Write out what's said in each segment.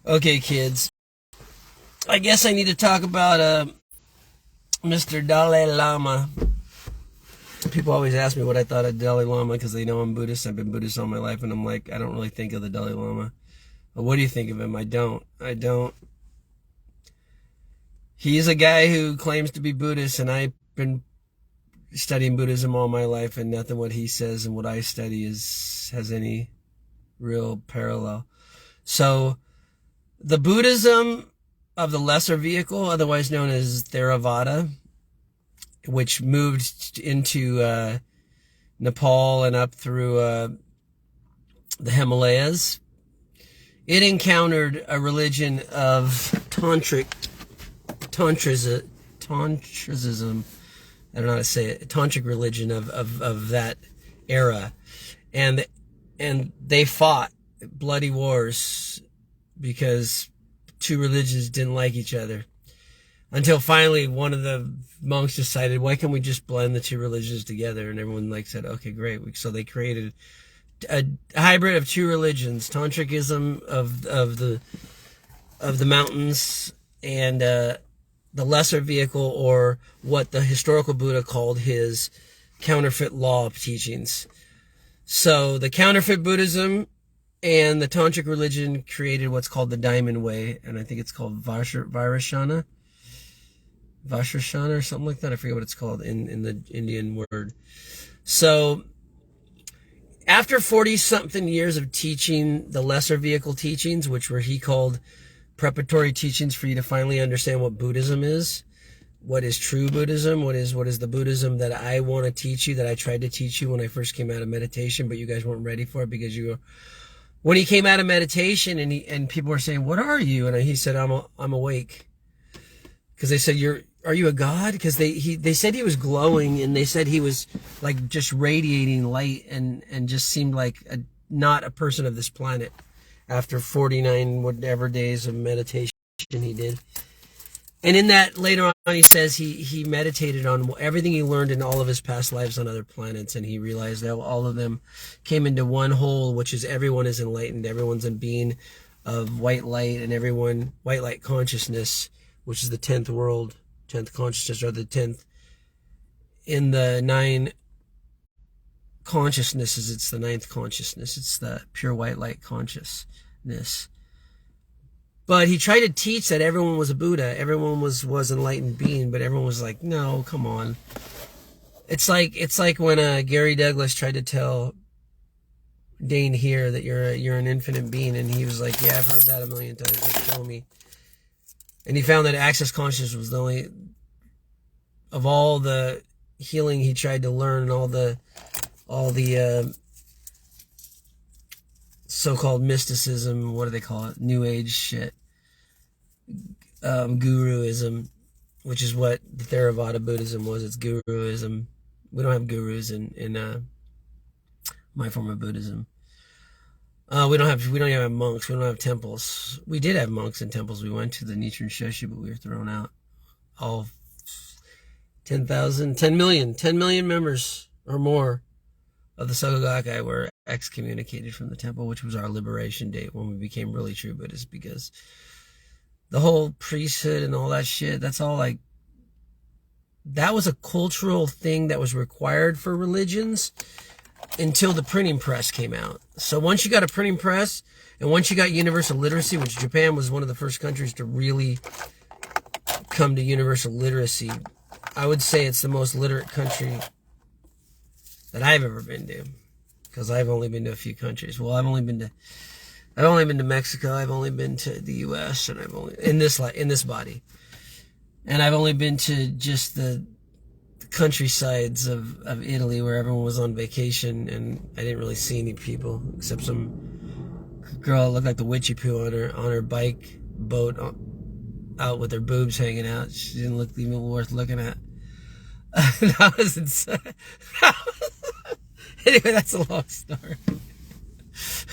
Okay, kids. I guess I need to talk about Mr. Dalai Lama. People always ask me what I thought of Dalai Lama because they know I'm Buddhist. I've been Buddhist all my life, and I'm like, I don't really think of the Dalai Lama. But what do you think of him? I don't. He's a guy who claims to be Buddhist, and I've been studying Buddhism all my life, and nothing what he says and what I study has any real parallel. So the Buddhism of the lesser vehicle, otherwise known as Theravada, which moved into Nepal and up through the Himalayas, it encountered a religion of Tantrism. I don't know how to say it. Tantric religion of that era, and they fought bloody wars because two religions didn't like each other. Until finally one of the monks decided, why can't we just blend the two religions together? And everyone said, okay, great. So they created a hybrid of two religions, Tantricism of the mountains, and the lesser vehicle, or what the historical Buddha called his counterfeit law teachings. So the counterfeit Buddhism and the Tantric religion created what's called the Diamond Way, and I think it's called Vairashana or something like that. I forget what it's called in the Indian word. So after 40-something years of teaching the lesser vehicle teachings, which he called preparatory teachings for you to finally understand what Buddhism is, what is true Buddhism, what is the Buddhism that I want to teach you, that I tried to teach you when I first came out of meditation, but you guys weren't ready for it because when he came out of meditation and people were saying, what are you? And he said, I'm awake. Because they said, are you a god? Because they said he was glowing, and they said he was like just radiating light and just seemed like not a person of this planet after 49 whatever days of meditation he did. And in that, later on, he says he meditated on everything he learned in all of his past lives on other planets, and he realized that all of them came into one whole, which is everyone is enlightened, everyone's a being of white light, and white light consciousness, which is the 10th world, 10th consciousness, or the 10th in the 9 consciousnesses. It's the 9th consciousness. It's the pure white light consciousness. But he tried to teach that everyone was a Buddha, everyone was enlightened being, but everyone was like, no, come on. It's like when Gary Douglas tried to tell Dane here that you're an infinite being, and he was like, yeah, I've heard that a million times. Like, show me. And he found that access consciousness was the only, of all the healing he tried to learn, and all the so-called mysticism, what do they call it? New Age shit. Guruism, which is what the Theravada Buddhism was. It's guruism. We don't have gurus in my form of Buddhism. We don't even have monks. We don't have temples. We did have monks and temples. We went to the Nichiren Shoshu, but we were thrown out. All 10 million members or more of the Soka Gakkai were excommunicated from the temple, which was our liberation date when we became really true Buddhists, because the whole priesthood and all that shit, that's all that was a cultural thing that was required for religions until the printing press came out. So once you got a printing press, and once you got universal literacy, which Japan was one of the first countries to really come to universal literacy, I would say it's the most literate country that I've ever been to, because I've only been to a few countries. Well, I've only been to Mexico. I've only been to the U.S. and I've only in this body, and I've only been to just the countrysides of Italy, where everyone was on vacation, and I didn't really see any people except some girl that looked like the witchy poo on her bike boat out with her boobs hanging out. She didn't look even worth looking at. That was insane. Anyway, that's a long story.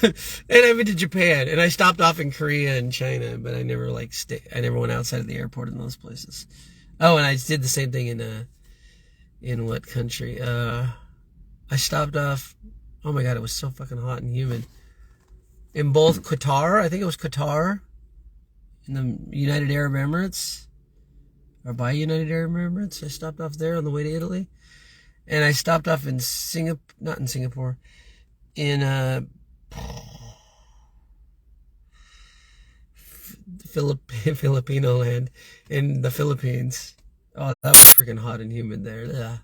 And I've been to Japan, and I stopped off in Korea and China, but I never I never went outside of the airport in those places. Oh, and I did the same thing in what country? I stopped off. Oh my God, it was so fucking hot and humid. In both Qatar, I think it was Qatar, in the United Arab Emirates, or by United Arab Emirates. I stopped off there on the way to Italy. And I stopped off in not in Singapore, in Filipino land, in the Philippines. Oh, that was freaking hot and humid there. Yeah.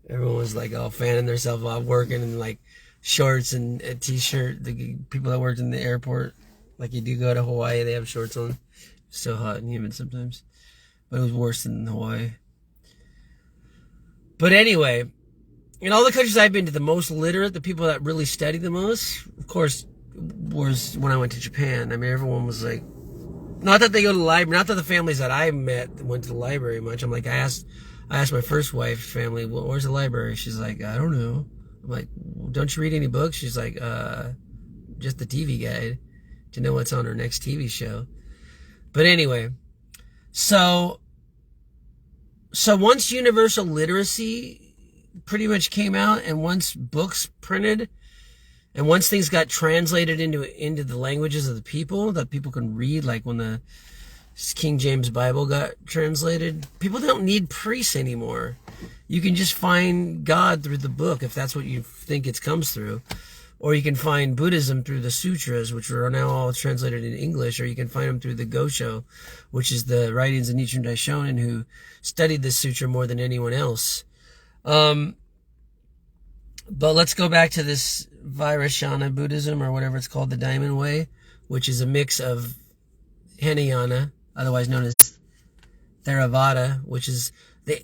Everyone was like all fanning themselves off, working in like shorts and a t-shirt. The people that worked in the airport, like you do go to Hawaii, they have shorts on. Still hot and humid sometimes, but it was worse than Hawaii. But anyway, in all the countries I've been to, the most literate, the people that really study the most, of course, was when I went to Japan. I mean, everyone was like, not that they go to the library, not that the families that I met went to the library much. I'm like, I asked my first wife's family, well, where's the library? She's like, I don't know. I'm like, well, don't you read any books? She's like, just the TV guide to know what's on our next TV show. But anyway, so once universal literacy pretty much came out, and once books printed, and once things got translated into the languages of the people that people can read, like when the King James Bible got translated, people don't need priests anymore. You can just find God through the book if that's what you think it comes through. Or you can find Buddhism through the sutras, which are now all translated in English, or you can find them through the Gosho, which is the writings of Nichiren Daishonin, who studied this sutra more than anyone else. But let's go back to this Vairashana Buddhism, or whatever it's called, the Diamond Way, which is a mix of Hinayana, otherwise known as Theravada, which is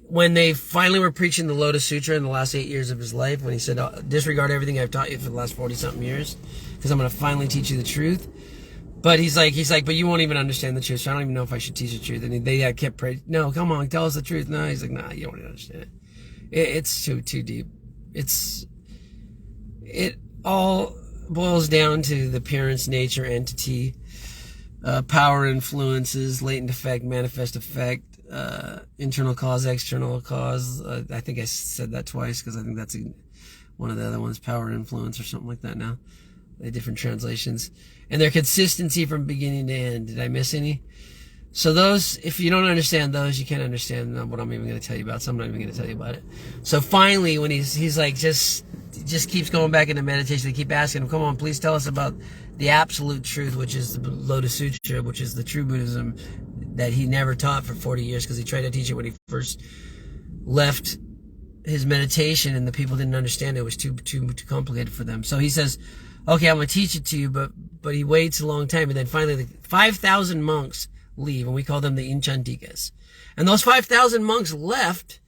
when they finally were preaching the Lotus Sutra in the last 8 years of his life, when he said, disregard everything I've taught you for the last 40-something years, because I'm going to finally teach you the truth. But he's like, but you won't even understand the truth, so I don't even know if I should teach the truth. And they kept praying, no, come on, tell us the truth. No, he's like, nah, you don't even understand it. It's too deep. It all boils down to the appearance, nature, entity, power, influences, latent effect, manifest effect, internal cause, external cause. I think I said that twice because I think that's one of the other ones, power, influence, or something like that now. Different translations. And their consistency from beginning to end. Did I miss any? So those, if you don't understand those, you can't understand what I'm even going to tell you about, so I'm not even going to tell you about it. So finally, when he's like, just keeps going back into meditation, they keep asking him, come on, please tell us about the absolute truth, which is the Lotus Sutra, which is the true Buddhism that he never taught for 40 years, because he tried to teach it when he first left his meditation, and the people didn't understand it. It was too complicated for them. So he says, okay, I'm going to teach it to you, but he waits a long time, and then finally 5,000 monks leave, and we call them the Inchantikas. And those 5,000 monks left,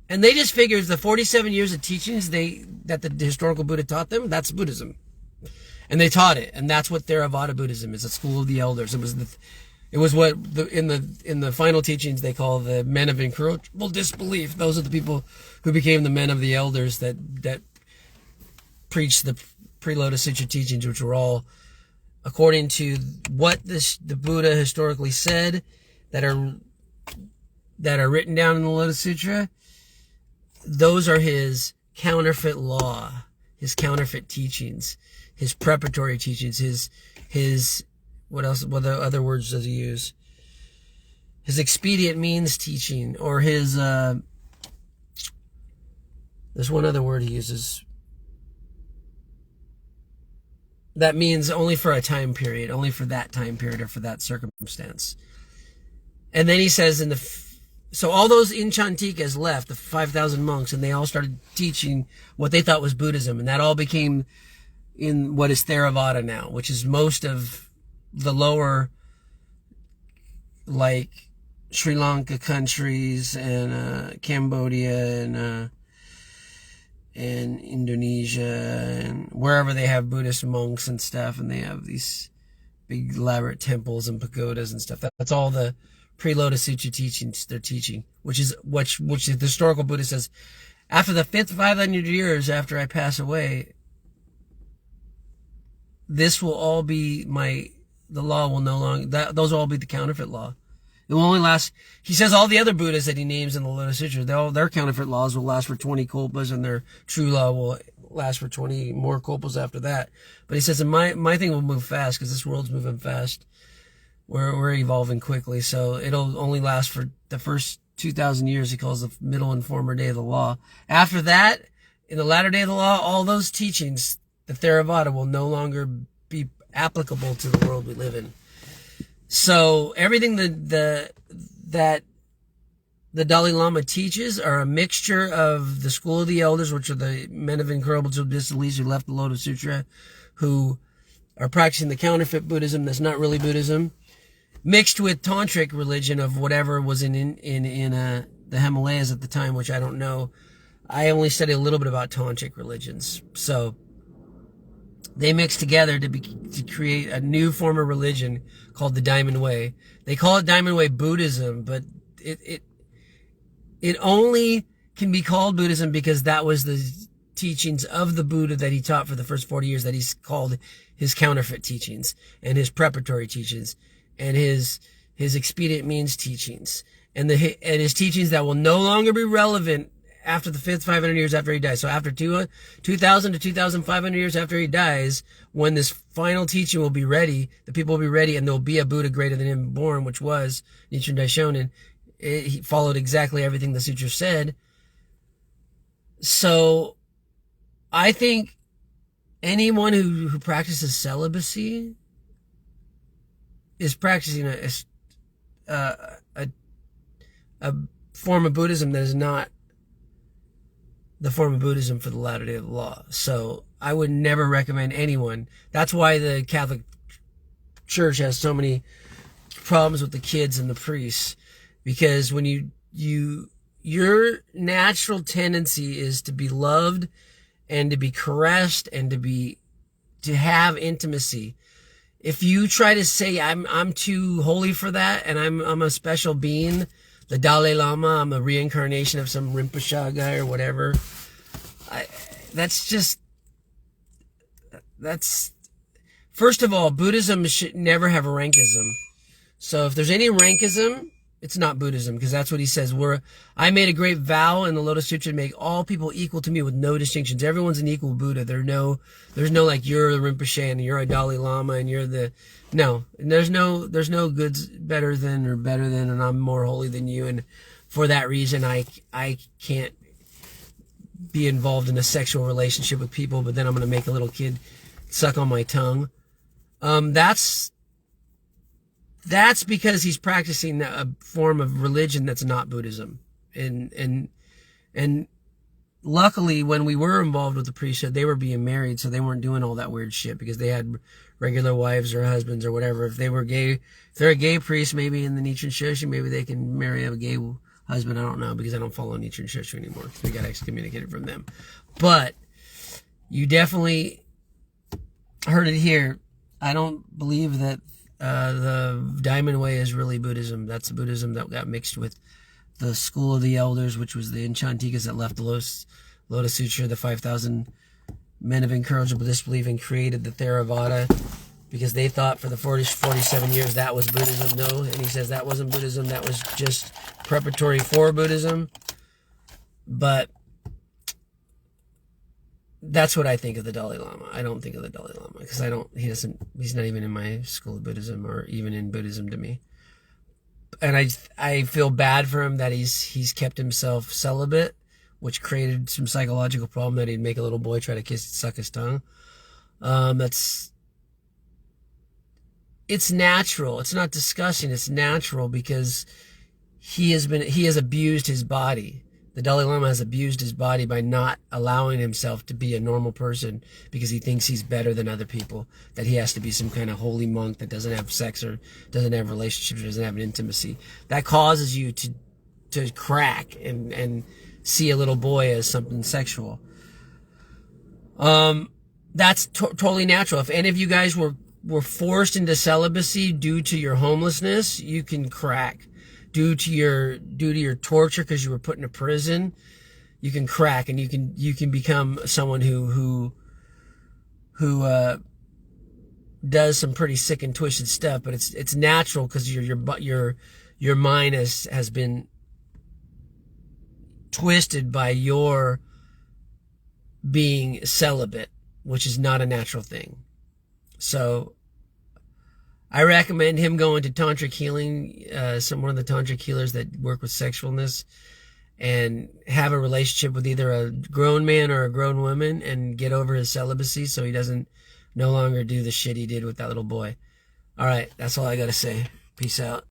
and they just figured the 47 years of teachings that the historical Buddha taught them, that's Buddhism. And they taught it, and that's what Theravada Buddhism is, a school of the elders. It was what in the final teachings they call the men of incorruptible disbelief. Those are the people who became the men of the elders that preached the pre-Lotus Sutra teachings, which were all according to what the Buddha historically said, that are written down in the Lotus Sutra. Those are his counterfeit law, his counterfeit teachings, his preparatory teachings, his what else? What other words does he use? His expedient means teaching, or his there's one other word he uses that means only for a time period, only for that time period or for that circumstance. And then he says so all those Inchantikas left, the 5,000 monks, and they all started teaching what they thought was Buddhism, and that all became in what is Theravada now, which is most of the lower, like Sri Lanka countries and Cambodia and Indonesia and wherever they have Buddhist monks and stuff, and they have these big elaborate temples and pagodas and stuff. That's all the pre-Lotus Sutra teachings they're teaching, which the historical Buddha says, after the 500 years after I pass away, this will all be the law will no longer, those will all be the counterfeit law. It will only last, he says all the other Buddhas that he names in the Lotus Sutra, their counterfeit laws will last for 20 kalpas, and their true law will last for 20 more kalpas after that. But he says, my thing will move fast, because this world's moving fast. We're evolving quickly, so it'll only last for the first 2,000 years. He calls the middle and former day of the law. After that, in the latter day of the law, all those teachings, the Theravada, will no longer be applicable to the world we live in. So everything that the Dalai Lama teaches are a mixture of the school of the elders, which are the men of incurable disbelief who left the Lotus Sutra, who are practicing the counterfeit Buddhism that's not really Buddhism, mixed with tantric religion of whatever was in the Himalayas at the time, which I don't know. I only study a little bit about tantric religions. So they mix together to create a new form of religion called the Diamond Way. They call it Diamond Way Buddhism, but it only can be called Buddhism because that was the teachings of the Buddha that he taught for the first 40 years that he's called his counterfeit teachings and his preparatory teachings and his expedient means teachings and his teachings that will no longer be relevant after the 500 years after he dies. So after 2,000 to 2,500 years after he dies, when this final teaching will be ready, the people will be ready, and there'll be a Buddha greater than him born, which was Nichiren Daishonin. He followed exactly everything the sutra said. So I think anyone who practices celibacy is practicing a form of Buddhism that is not the form of Buddhism for the latter day of the law. So I would never recommend anyone. That's why the Catholic Church has so many problems with the kids and the priests, because when your natural tendency is to be loved and to be caressed and to have intimacy. If you try to say I'm too holy for that and I'm a special being, the Dalai Lama, I'm a reincarnation of some Rinpoche guy or whatever, that's first of all, Buddhism should never have rankism. So if there's any rankism, it's not Buddhism, because that's what he says. I made a great vow in the Lotus Sutra to make all people equal to me with no distinctions. Everyone's an equal Buddha. There's no like you're a Rinpoche and you're a Dalai Lama and you're there's no goods better than, and I'm more holy than you. And for that reason, I can't be involved in a sexual relationship with people, but then I'm going to make a little kid suck on my tongue. That's because he's practicing a form of religion that's not Buddhism. And luckily, when we were involved with the priesthood, they were being married, so they weren't doing all that weird shit because they had regular wives or husbands or whatever. If they're a gay priest, maybe in the Nichiren Shoshu, maybe they can marry a gay husband. I don't know, because I don't follow Nichiren Shoshu anymore. We got excommunicated from them. But you definitely heard it here. I don't believe that the Diamond Way is really Buddhism. That's Buddhism that got mixed with the school of the elders, which was the Enchantikas that left the Lotus Sutra, the 5,000 men of incorrigible disbelief, and created the Theravada because they thought for the 47 years that was Buddhism. No, and he says that wasn't Buddhism. That was just preparatory for Buddhism. But that's what I think of the Dalai Lama. I don't think of the Dalai Lama because he's not even in my school of Buddhism or even in Buddhism to me. And I feel bad for him that he's kept himself celibate, which created some psychological problem that he'd make a little boy try to suck his tongue. It's natural. It's not disgusting. It's natural because he has abused his body. The Dalai Lama has abused his body by not allowing himself to be a normal person because he thinks he's better than other people, that he has to be some kind of holy monk that doesn't have sex or doesn't have relationships or doesn't have an intimacy. That causes you to crack and see a little boy as something sexual. That's totally natural. If any of you guys were forced into celibacy due to your homelessness, you can crack. Due to your torture because you were put in a prison, you can crack and you can become someone who does some pretty sick and twisted stuff. But it's natural because your mind has been twisted by your being celibate, which is not a natural thing. So I recommend him going to tantric healing, one of the tantric healers that work with sexualness, and have a relationship with either a grown man or a grown woman and get over his celibacy so he doesn't no longer do the shit he did with that little boy. All right, that's all I got to say. Peace out.